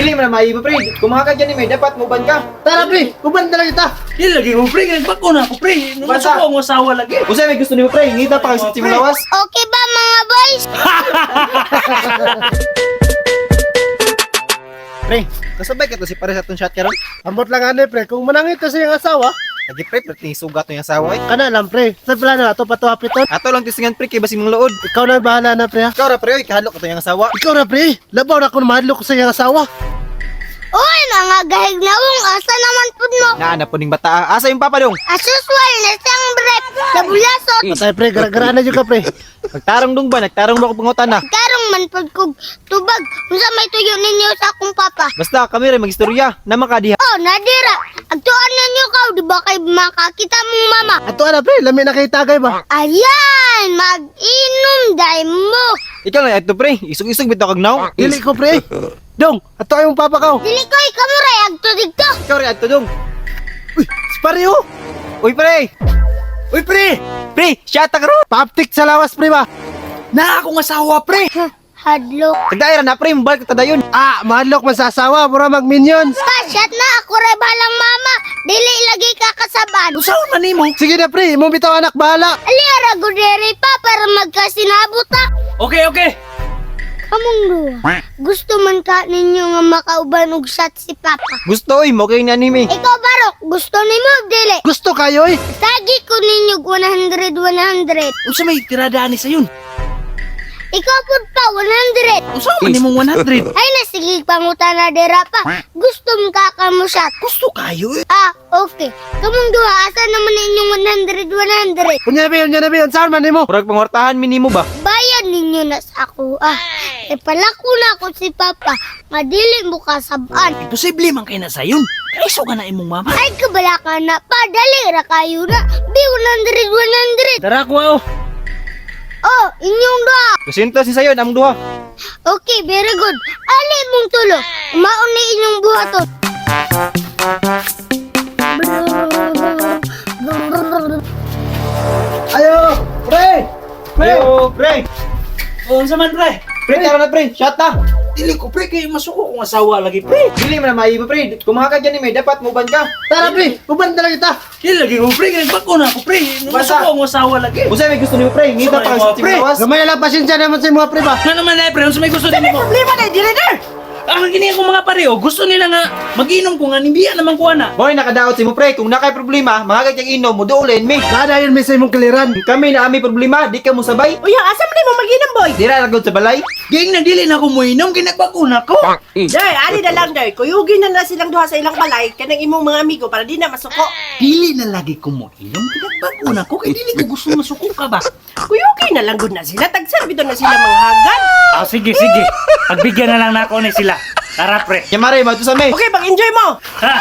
Dili man na maiba pre. Kung mga ka dyan may dapat muban ka. Tara pre, uban talaga kita. Dili lagi mo pre, nagbako na ako pre. Nung Basta. nasa ko ang asawa lagi. Usay may gusto niyo pre, ngita pa kasi si lawas. Okay ba mga boys? Pre, kasabay ka to si pare sa tong shot karon. Ambot lang ano pre, kung manangit to sa iyang asawa, Lagi pre, pati sugat to yung asawa eh. kana lang pre. Sa plano ato patuhapiton. Ato lang tisingan pre, kay basing mong lood. Ikaw na bahala na pre ha. Ikaw ra pre, oy, kahadlok ka to yung asawa. Ikaw na pre, labaw na ako na mahadlok ko sa iyang asawa. Uy, mga gahignawong, asa naman pud mo? Naana po ning bata. Asa yung papa dong? As usual, nasang break. Nabulasot. Patay pre, gara-gara na dyan ka pre. Nagtarong dong ba? Nagtarong ba ko pangutan na? Karong man pud kog tubag. Unsa may tuyo ninyo sa akong papa? Basta kami rin magistorya. Na makadiha. Oh, nadira. Agtuan ninyo ka, di ba kay makakita mong mama? Ato na pre, lami na kay tagay ba? Ayan, mag-inom day mo. Ikaw lang ito pre. Isog-isog bitaw kag naw. Dili ko pre. Dong, ato ay yung papa ko. Dili ko ikamuray, agto digto. Ikaw rin ito dong. Uy, si pare oh. Uy pre! Uy pre, Pre, shot ka ro! paptik sa lawas pre ba? Na akong asawa pre. Hadlok. Tagdaira na pre, mabalik ka dayon. Ah, mahadlok man sa asawa, mura mag-minions. Shot na ako ray balang mama. Dili lagi ka kasaban. Usaon man nimo? Sige na pre, mo bitaw anak bahala. Aliara gudere pa para magkasinabot ta. Okay, okay. Kamong duwa. Gusto man ka ninyo nga makauban og shot si papa. Gusto oy, mo kay ni anime. Ikaw barok, gusto nimo dili. Gusto kayo eh. Tagi ko ninyo 100. Unsa may tiradaan ni sayon? Ikaw pud pa 100. Usaon man nimong 100? Ay nasigig pangutan na dira pa. Gusto mo ka mo shot. Gusto kayo eh. Ah, okay. Kamong duha asa naman inyong 100. Unya na be, saan man nimo? Murag pangortahan minimo ba? Bayad ninyo na sa ako. Palako na ako si papa. Nga dili mo kasaban. Imposible man kay na sayon. Kaiso ka na imong mama. Ay kabala ka na pa. Dali ra kayo na. Be 100. Tara ko oh. Oh, inyong duha. Kusinto si sayon among duha. Okay, very good. Ali mong tulo. Maon ni inyong buhaton. Ayo, pre. Yo, pre. Oh, unsa man pre? Pre, tara na pre, shot ta. Dili ko pre kay masuko kong asawa lagi pre. Dili man na maiba pre. Kung mga ka dyan may dapat muban ka. Tara pre, uban talaga kita. Dili lagi mo pre, nagbako na ako pre. Nung Basta. nasa ko ang asawa lagi. Usay may gusto niyo pre, ngita pa kasi si Pre. lawas. Gamay lang pasensya naman sa mga pre ba? Na naman na pre, unsa may gusto nimo? Problema na dili na. Ang gini ko mga pareho, gusto nila nga mag-inom ko nga nimbiya naman ko ana. Boy, nakadaot si mo pre. Kung nakay problema, mga kanyang inom mo duulin mi. Nada yun may sa imong kaliran. Kami na ami problema, di ka mo sabay. Uy, asa man mo mag-inom, boy? Dira lagod sa balay. Ging na dili na ko mo inom, kinagbako na ko. Day, ani na lang, day. Kuyugin na lang silang duha sa ilang balay, kanang imong mga amigo para di na masuko. Dili na lagi ko mo inom, kinagbako na ko. Kay dili ko gusto masuko ka ba? Kuyugin na lang gud na sila. Tagsabi doon na sila mga hagan. Ah, sige, sige. Pagbigyan na lang nako ni sila. Tara pre. Yamare, mato sa me. Okay, mag-enjoy mo. Ha?